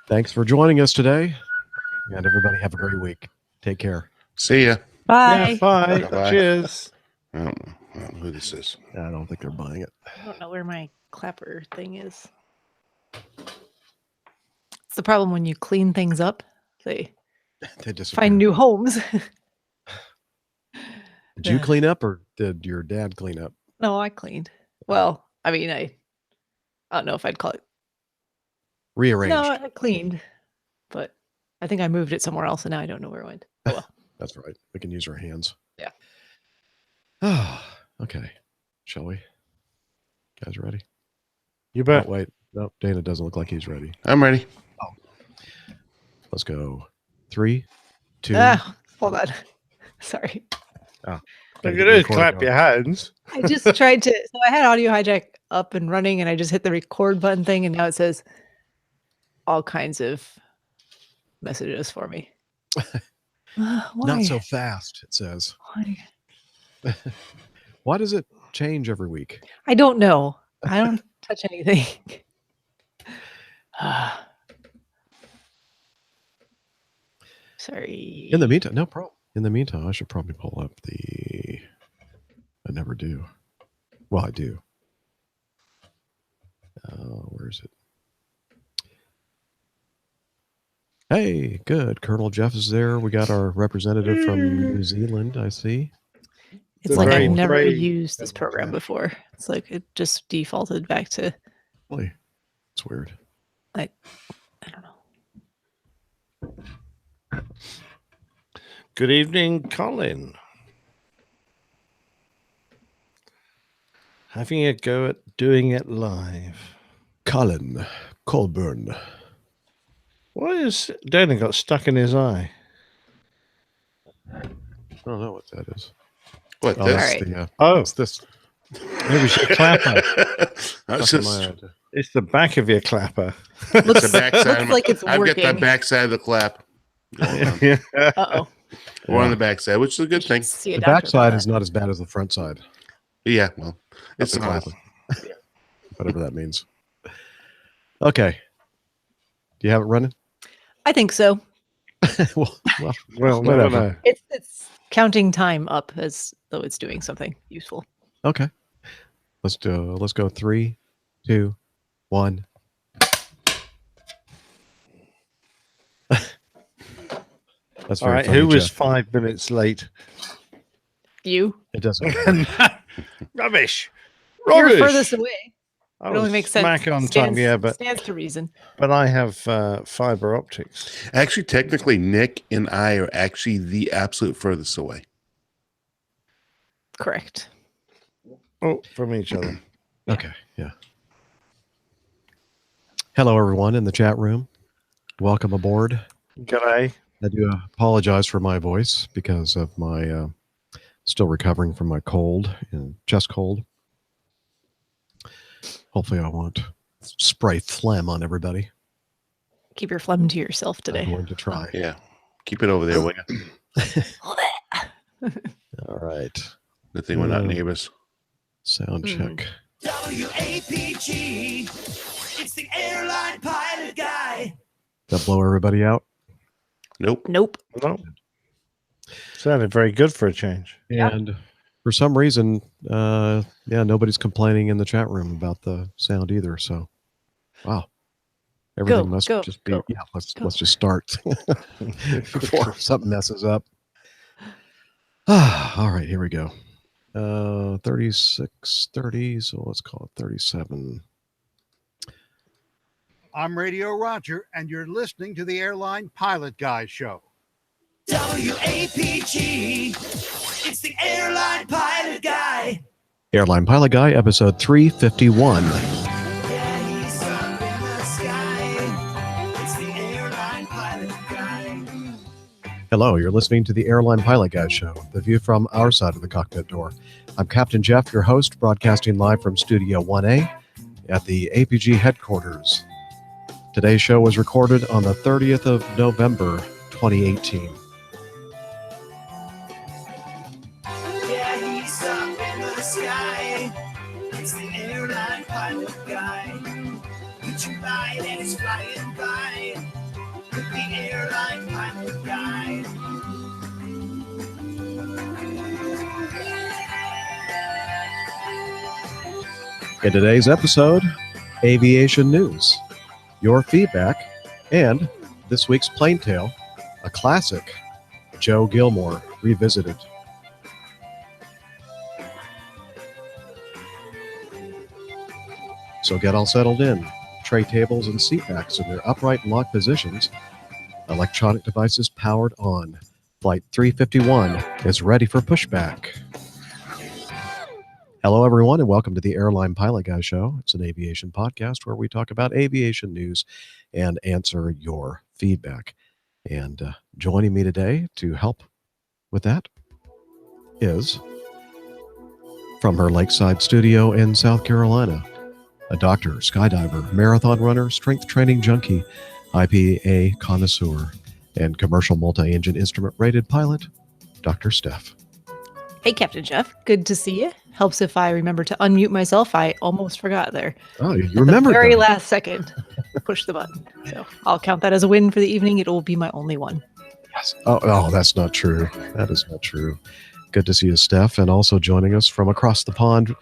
Thanks for joining us today. And everybody have a great week. Take care. See ya. Bye. Yeah, bye. Bye-bye. Cheers. I don't know who this is. I don't think they're buying it. I don't know where my clapper thing is. It's the problem when you clean things up. They They disappear. find new homes. Did you clean up or did your dad clean up? No, I cleaned. Well, I mean, I don't know if I'd call it. Rearranged. No, I cleaned, but I think I moved it somewhere else, and now I don't know where it went. Oh, well. That's right. We can use our hands. Yeah. Okay. Shall we? Guys ready? You Oh, bet. wait. No, Dana doesn't look like he's ready. I'm ready. Let's go. 3, 2. Hold on. Sorry. Gotta Look get at the it. Clap recording your hands. I just tried to. So I had Audio Hijack up and running, and I just hit the record button thing, and now it says all kinds of messages for me. Why? Not so fast, it says. Why? Why does it change every week? I don't know. I don't touch anything. Sorry. In the meantime, no problem. In the meantime, I should probably pull up the. I never do. Well, I do. Where is it? Hey, good. Colonel Jeff is there. We got our representative from New Zealand, I see. It's like I've never used this program before. It's like it just defaulted back to. Really? It's weird. I don't know. Good evening, Colin. Having a go at doing it live. Colin Colburn. What is Dana got stuck in his eye? I don't know what that is. What, Oh, this? that's Alright. the, Oh, it's this. it was your clapper. That's Stuck in just, my eye. It's the back of your clapper. Looks, the backside looks of like it's I've got the working. backside of the clap. Yeah. Uh-oh. We're on the backside, which is a good thing. See a The doctor about backside that. is not as bad as the front side. Yeah, well, it's the not. clapper. Whatever that means. Okay. Do you have it running? I think so. well, Well, no, Whatever. no. It's counting time up as though it's doing something useful. okay. Let's go 3, 2, 1. That's All very right. funny, Who was Jeff. 5 minutes late? You? It doesn't. Rubbish. You're Rubbish. furthest away. I It only was makes sense. Smack on time, Stands- yeah, but stands to reason. I have fiber optics. Actually, technically, Nick and I are actually the absolute furthest away. Correct. Oh, from each other. Okay. Yeah. Hello, everyone in the chat room. Welcome aboard. G'day. I do apologize for my voice because of my still recovering from my cold and chest cold. Hopefully, I won't spray phlegm on everybody. Keep your phlegm to yourself I'm today. going to try. Yeah. Keep it over there, will you? All right. Good thing we're not neighbors. Sound check. WAPG, it's the airline pilot guy. That blow everybody out? Nope. Nope. No. Sounded very good for a change. Yeah. And for some reason, nobody's complaining in the chat room about the sound either. So, wow. Everything must just be. Yeah, let's just start before something messes up. All right, here we go. 3630. So let's call it 37. I'm Radio Roger, and you're listening to the Airline Pilot Guy Show. WAPG, it's the airline pilot guy. Airline Pilot Guy, episode 351. Yeah, he's up in the sky. It's the airline pilot guy. Hello, you're listening to the Airline Pilot Guy Show, the view from our side of the cockpit door. I'm Captain Jeff, your host, broadcasting live from Studio 1A at the APG headquarters. Today's show was recorded on the 30th of November, 2018. Yeah, he's up in the sky. It's the airline pilot guy. Put your light and it's flying by. The Airline Pilot Guide. In today's episode, aviation news, your feedback, and this week's Plain Tale, a classic, Joe Gilmore revisited. So get all settled in. Tray tables and seat backs in their upright and locked positions. Electronic devices powered on. Flight 351 is ready for pushback. Hello, everyone, and welcome to the Airline Pilot Guy Show. It's an aviation podcast where we talk about aviation news and answer your feedback. And joining me today to help with that is, from her lakeside studio in South Carolina, a doctor, skydiver, marathon runner, strength training junkie, IPA connoisseur, and commercial multi-engine instrument rated pilot, Dr. Steph. Hey, Captain Jeff. Good to see you. Helps if I remember to unmute myself. I almost forgot there. Oh, you At the remembered very that. last second, push the button. So I'll count that as a win for the evening. It will be my only one. Yes. Oh, that's not true. That is not true. Good to see you, Steph. And also joining us from across the pond,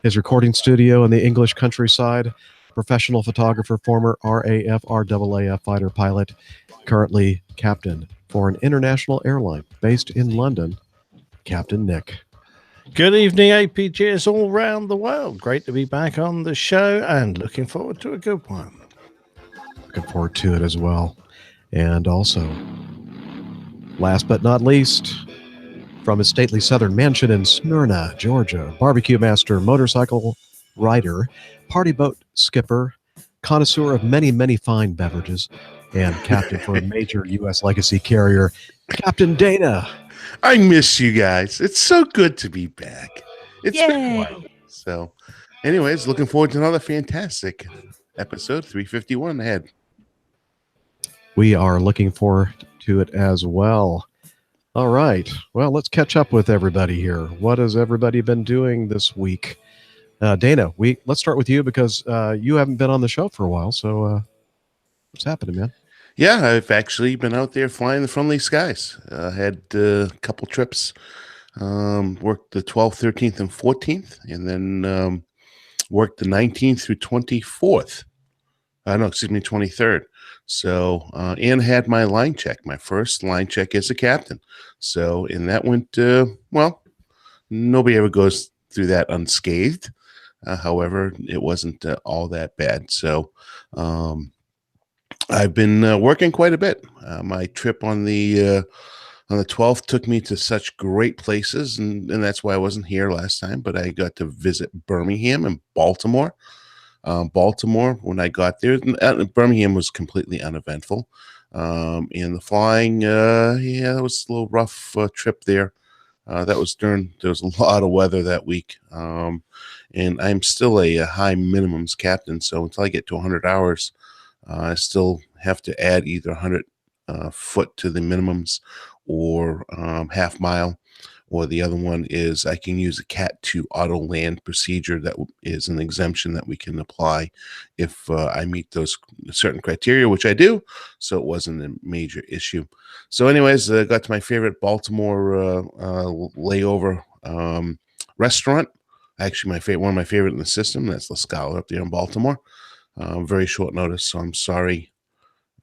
his recording studio in the English countryside, professional photographer, former RAF, RAAF fighter pilot, currently captain for an international airline based in London, Captain Nick. Good evening, APGs all around the world. Great to be back on the show and looking forward to a good one. Looking forward to it as well. And also, last but not least, from his stately southern mansion in Smyrna, Georgia, barbecue master, motorcycle rider, party boat skipper, connoisseur of many, many fine beverages, and captain for a major U.S. legacy carrier, Captain Dana. I miss you guys. It's so good to be back. It's been a Yay. while. So, anyways, looking forward to another fantastic episode 351 ahead. We are looking forward to it as well. All right. Well, let's catch up with everybody here. What has everybody been doing this week? Dana, let's start with you because you haven't been on the show for a while. So what's happening, man? Yeah, I've actually been out there flying the friendly skies. Had a couple trips, worked the 12th, 13th, and 14th, and then worked the 19th through 24th. No, excuse me, 23rd. So, and had my line check, my first line check as a captain. So, and that went, well, nobody ever goes through that unscathed. However, it wasn't all that bad. So, I've been working quite a bit. My trip on the 12th took me to such great places, and that's why I wasn't here last time. But I got to visit Birmingham and Baltimore. Baltimore, when I got there, Birmingham was completely uneventful. And the flying, that was a little rough trip there. There was a lot of weather that week. And I'm still a high minimums captain. So until I get to 100 hours, I still have to add either 100 foot to the minimums or half mile, or the other one is I can use a Cat 2 auto land procedure that is an exemption that we can apply if I meet those certain criteria, which I do. So it wasn't a major issue. So anyways, I got to my favorite Baltimore layover restaurant. Actually, one of my favorite in the system. That's La Scala up there in Baltimore. Very short notice, so I'm sorry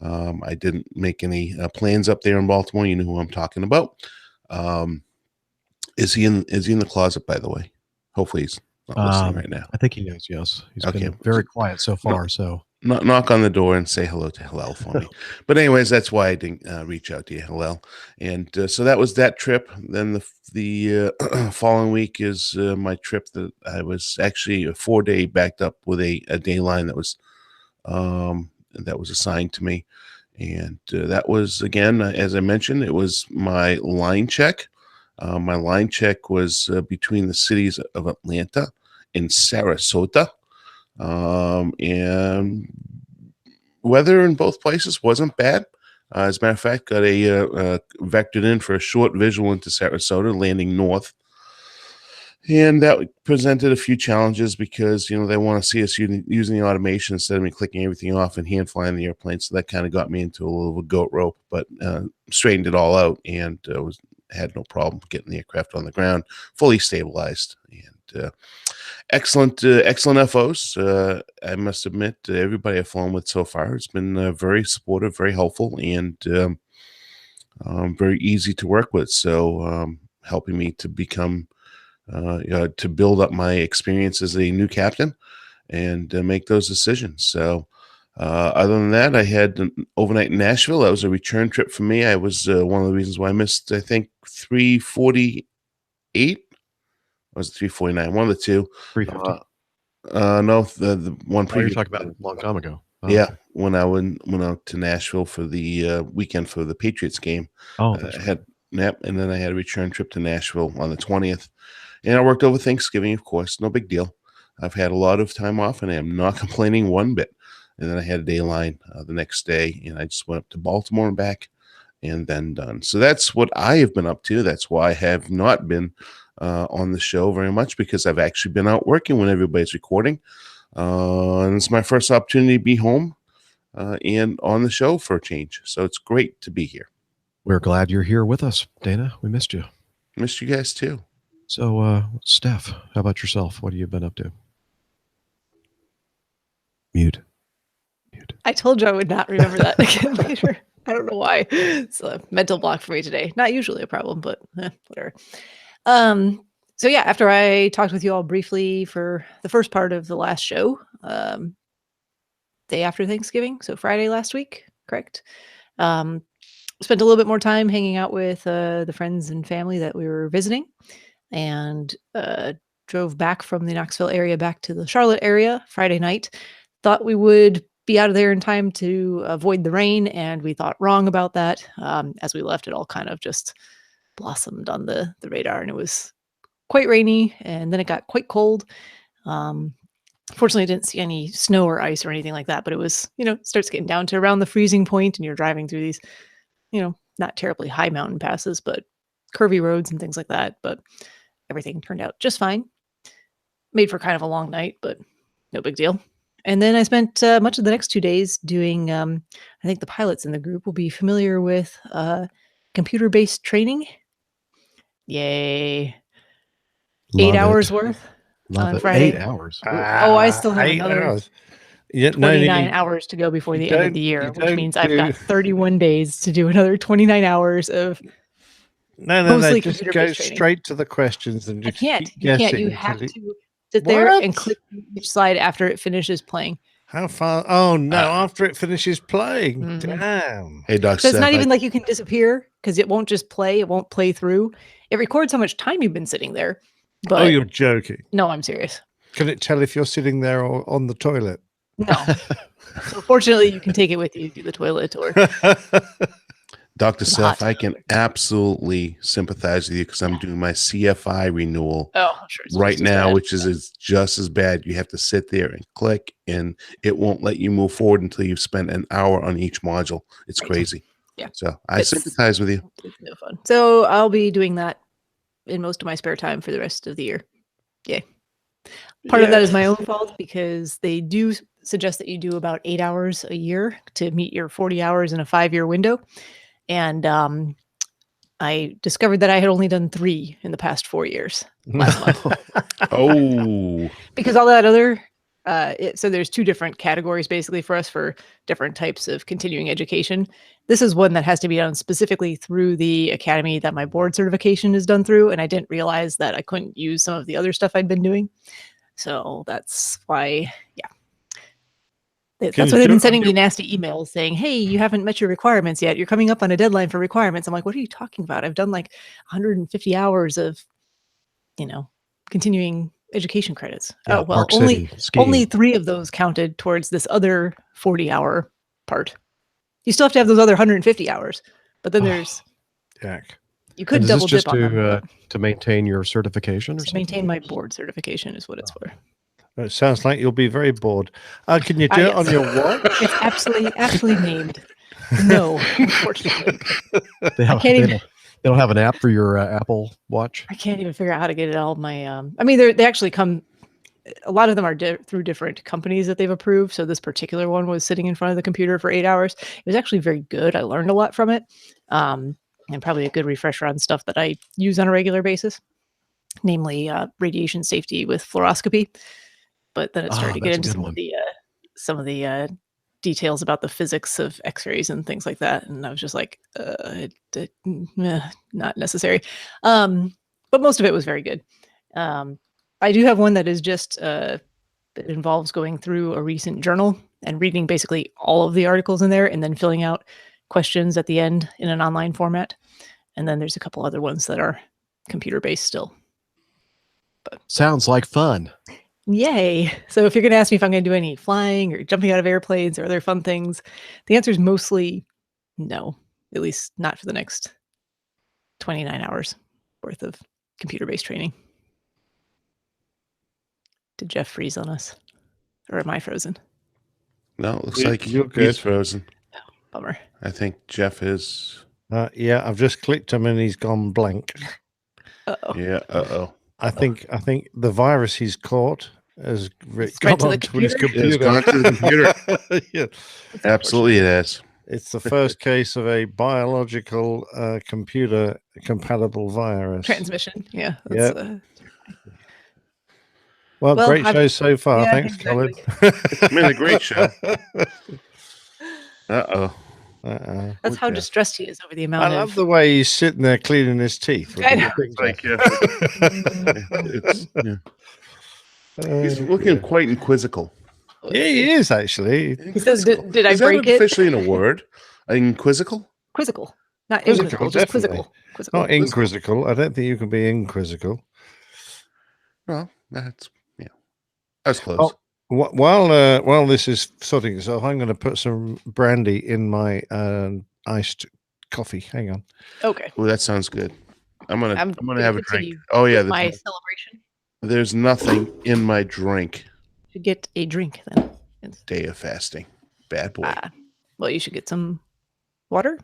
I didn't make any plans up there in Baltimore. You know who I'm talking about. Is he in the closet, by the way? Hopefully he's not listening right now. I think he is, yes. He's Okay. been very quiet so far. So Knock on the door and say hello to Hillel for me. But anyways, that's why I didn't reach out to you, Hillel. And so that was that trip. Then the following week is my trip that I was actually a 4-day backed up with a day line that was assigned to me. And that was, again, as I mentioned, it was my line check. My line check was between the cities of Atlanta and Sarasota. And weather in both places wasn't bad. As a matter of fact, got a vectored in for a short visual into Sarasota, landing north. And that presented a few challenges because, they want to see us using the automation instead of me clicking everything off and hand flying the airplane. So that kind of got me into a little of a goat rope, but straightened it all out and had no problem getting the aircraft on the ground, fully stabilized. And excellent FOs. I must admit, everybody I've flown with so far has been very supportive, very helpful, and very easy to work with. So helping me to become to build up my experience as a new captain and make those decisions. So other than that, I had an overnight in Nashville. That was a return trip for me. I was one of the reasons why I missed, I think, 348. Was it 349? One of the two. 350. No, the one Oh, you're previous. talking about a long time ago. Oh, Yeah, okay. when I went out to Nashville for the weekend for the Patriots game. Oh, that's I had and then I had a return trip to Nashville on the 20th. And I worked over Thanksgiving, of course, no big deal. I've had a lot of time off, and I am not complaining one bit. And then I had a day line the next day, and I just went up to Baltimore and back, and then done. So that's what I have been up to. That's why I have not been on the show very much, because I've actually been out working when everybody's recording. And it's my first opportunity to be home and on the show for a change. So it's great to be here. We're glad you're here with us, Dana. We missed you. Missed you guys too. So, Steph, how about yourself? What have you been up to? Mute. I told you I would not remember that again later. I don't know why. It's a mental block for me today. Not usually a problem, but whatever. So yeah, after I talked with you all briefly for the first part of the last show, day after Thanksgiving, so Friday last week, correct? Spent a little bit more time hanging out with the friends and family that we were visiting, and drove back from the Knoxville area back to the Charlotte area Friday night. Thought we would be out of there in time to avoid the rain, and we thought wrong about that. As we left, it all kind of just blossomed on the radar, and it was quite rainy, and then it got quite cold. Fortunately, I didn't see any snow or ice or anything like that, but it was, starts getting down to around the freezing point, and you're driving through these, not terribly high mountain passes, but curvy roads and things like that. But everything turned out just fine. Made for kind of a long night, but no big deal. And then I spent much of the next 2 days doing, I think the pilots in the group will be familiar with computer-based training. Yay. Love 8 hours it. worth Love on it. Friday. 8 hours. I still have 8 another hours. Yeah, 29 hours to go before you the end of don't- the you year, which don't means I've do- got 31 days to do another 29 hours of No. mostly Just go computer-based training. straight to the questions and I just can't. keep You can't. guessing You until have you- to sit there and What? click each slide after it finishes playing. How far? Oh no! After it finishes playing, Mhm. damn. Hey, Doc So it's Steph, not even like you can disappear, because it won't just play. It won't play through. It records how much time you've been sitting there. But Oh, you're joking. no, I'm serious. Can it tell if you're sitting there or on the toilet? No. So fortunately, you can take it with you to the toilet or Dr. It's Seth, hot. I can absolutely sympathize with you because I'm doing my CFI renewal oh, I'm sure it's right just as now, bad. which is just as bad. You have to sit there and click, and it won't let you move forward until you've spent an hour on each module. It's Right. crazy. Yeah. So I It's- sympathize with you. It's no fun. So I'll be doing that in most of my spare time for the rest of the year. Yay. Part of that is my own fault, because they do suggest that you do about 8 hours a year to meet your 40 hours in a 5-year window. And I discovered that I had only done 3 in the past 4 years last month. Oh, Because all that other so there's 2 different categories basically for us for different types of continuing education. This is one that has to be done specifically through the academy that my board certification is done through, and I didn't realize that I couldn't use some of the other stuff I'd been doing. So that's why, that's Can why you they've do been it on sending me your- nasty emails saying, hey, you haven't met your requirements yet. You're coming up on a deadline for requirements. I'm like, what are you talking about? I've done like 150 hours of, continuing education credits. Yeah, oh, well, Park only City skiing. only 3 of those counted towards this other 40-hour part. You still have to have those other 150 hours, but then there's Jack. you could And is double this just dip on them. to maintain your certification or To something? maintain my board certification is what it's for. It sounds like you'll be very bored. Can you do it on yes. your watch? It's absolutely named. No, unfortunately. They I don't, can't they even- don't, They don't have an app for your Apple Watch? I can't even figure out how to get it all. I mean, they actually come. A lot of them are through different companies that they've approved. So this particular one was sitting in front of the computer for 8 hours. It was actually very good. I learned a lot from it, and probably a good refresher on stuff that I use on a regular basis, namely radiation safety with fluoroscopy. But then it started to get into some of the details about the physics of X-rays and things like that, and I was just like, not necessary. But most of it was very good. I do have one that is just that involves going through a recent journal and reading basically all of the articles in there, and then filling out questions at the end in an online format. And then there's a couple other ones that are computer-based still. But Sounds like fun. yay. So if you're going to ask me if I'm going to do any flying or jumping out of airplanes or other fun things, the answer is mostly no, at least not for the next 29 hours worth of computer-based training. Did Jeff freeze on us? Or am I frozen? No, it looks You- like you're he's good. frozen. Bummer. I think Jeff is. Yeah, I've just clicked him and he's gone blank. Uh-oh. Yeah. Uh-oh. I think the virus he's caught has Spread gone to the onto his computer? It's computer. gone to the computer. Yeah. Absolutely, it has. It's the first case of a biological computer compatible virus. Transmission. Yeah. Yep. That's, Well, Well, great show so far. yeah, Thanks, exactly. Colin. It's been a great show. Uh-oh. Uh-uh. That's how Okay. distressed he is over the I amount love of. the way he's sitting there cleaning his teeth. What I do you know. think, Like, Jeff? he's looking quite inquisical. Yeah, he is actually. He says, did I Is that break it? officially in a word? Inquisical? Quizzical. Not Quizzical, inquisical, just definitely. quizzical. Quizzical. Not inquisical. I don't think you can be inquisical. Well, that's that's close. Oh, while this is sorting itself, I'm going to put some brandy in my iced coffee. Hang on. Okay. Oh, that sounds good. I'm gonna I'm gonna have a drink. continue Oh yeah, with my there's, celebration. there's nothing in my drink. Should get a drink then. Day of fasting. Bad boy. Well, you should get some water.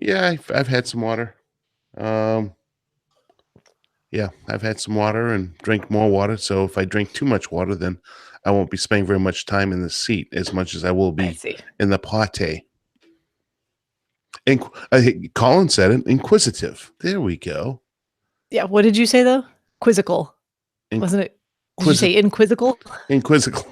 Yeah, I've had some water. Yeah, I've had some water and drink more water. So if I drink too much water, then I won't be spending very much time in the seat as much as I will I be see. in the pate. Colin said it. Inquisitive. There we go. Yeah. What did you say though? Quizzical. Wasn't it? Did you say inquisical? Inquisical.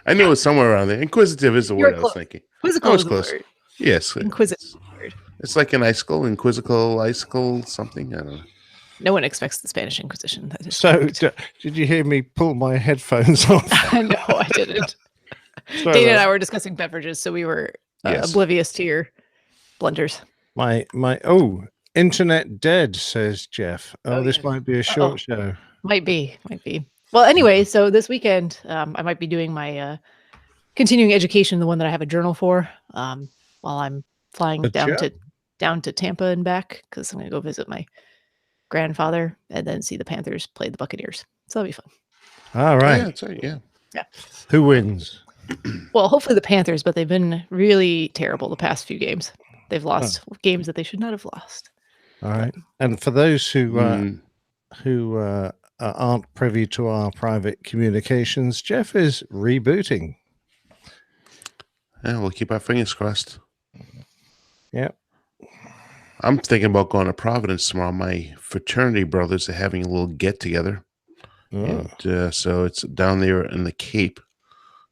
I knew it was somewhere around there. Inquisitive is the You're word I was close. thinking. Quizzical was is the close. word. Yes. Inquisical word. It's like an icicle, inquisical, icicle, something. I don't know. No one expects the Spanish Inquisition. That is So, correct. did you hear me pull my headphones off? No, I didn't. Sorry Dana and about I were discussing beverages, so we were Yes. oblivious to your blunders. my internet dead, says Jeff. Oh, Oh, this yes. might be a short show. Might be. Well, anyway, so this weekend, I might be doing my continuing education, the one that I have a journal for, while I'm flying Good down job. to Tampa and back, because I'm going to go visit my grandfather and then see the Panthers play the Buccaneers. So that'll be fun. All Yeah, right. that's right. Yeah. Who wins? Well, hopefully the Panthers, but they've been really terrible the past few games. They've lost games that they should not have lost. All right. And for those who Mm, aren't privy to our private communications, Jeff is rebooting. yeah, we'll keep our fingers crossed. Yep. I'm thinking about going to Providence tomorrow. My fraternity brothers are having a little get together. Oh. And so it's down there in the Cape.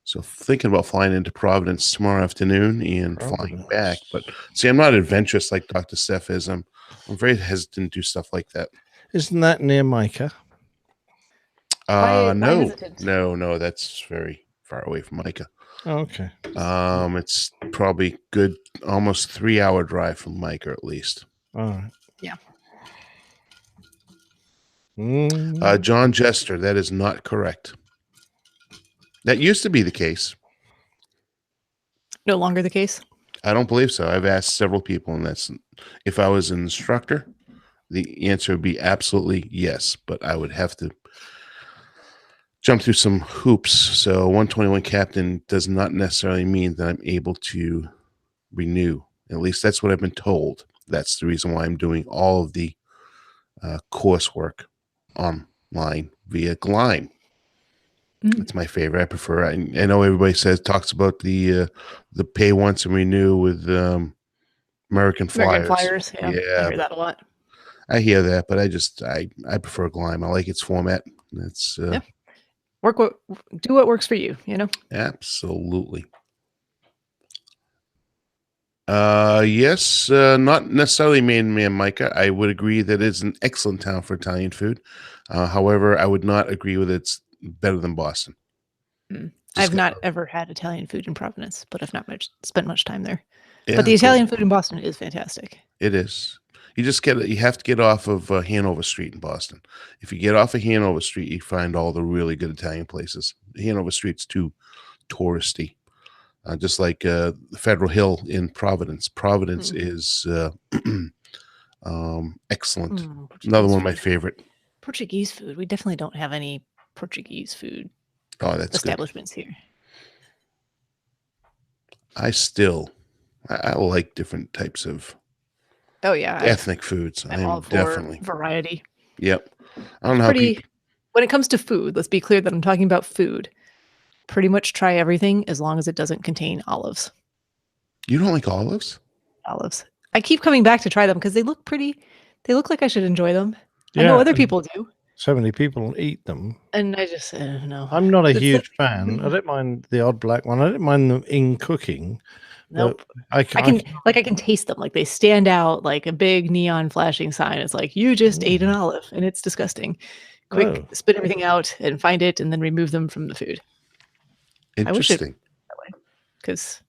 So thinking about flying into Providence tomorrow afternoon and flying back. But see, I'm not adventurous like Dr. Steph is. I'm very hesitant to do stuff like that. Isn't that near Micah? Why No, hesitant? no, that's very far away from Micah. Oh, okay. It's probably good, almost 3-hour drive from Micah at least. All right. Yeah. John Jester, that is not correct. That used to be the case. No longer the case. I don't believe so. I've asked several people, and that's if I was an instructor, the answer would be absolutely yes, but I would have to jump through some hoops. So 121 captain does not necessarily mean that I'm able to renew. At least that's what I've been told. that's the reason why I'm doing all of the coursework online via Glime. It's my favorite. I prefer. I know everybody talks about the pay once and renew with American Flyers. Yeah, I hear that a lot. I hear that, but I prefer Glime. I like its format. It's do what works for you. absolutely. Yes, not necessarily man, Micah. I would agree that it's an excellent town for Italian food. However, I would not agree with it's better than Boston. I've not ever had Italian food in Providence, but I've not spent much time there. Yeah, but the Italian food in Boston is fantastic. It is. You have to get off of Hanover Street in Boston. If you get off of Hanover Street, you find all the really good Italian places. Hanover Street's too touristy. Just like Federal Hill in Providence. Providence is excellent. Another one of my favorite. Portuguese food. We definitely don't have any Portuguese food establishments here. I like different types of ethnic foods. I'm all for definitely variety. Yep. I don't know how people... When it comes to food, let's be clear that I'm talking about food. Pretty much try everything as long as it doesn't contain olives. You don't like olives? Olives. I keep coming back to try them because they look pretty. They look like I should enjoy them. I know other people do. So many people eat them. And I just no. I'm not a huge fan. I don't mind the odd black one. I don't mind them in cooking. Nope. I can taste them. Like they stand out like a big neon flashing sign. It's like you just ate an olive and it's disgusting. Quick, spit everything out and find it and then remove them from the food. Interesting. Because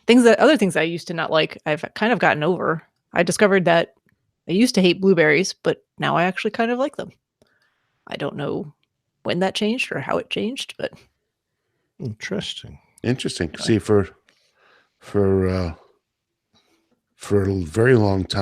other things I used to not like, I've kind of gotten over. I discovered that I used to hate blueberries, but now I actually kind of like them. I don't know when that changed or how it changed, but interesting. See, for a very long time,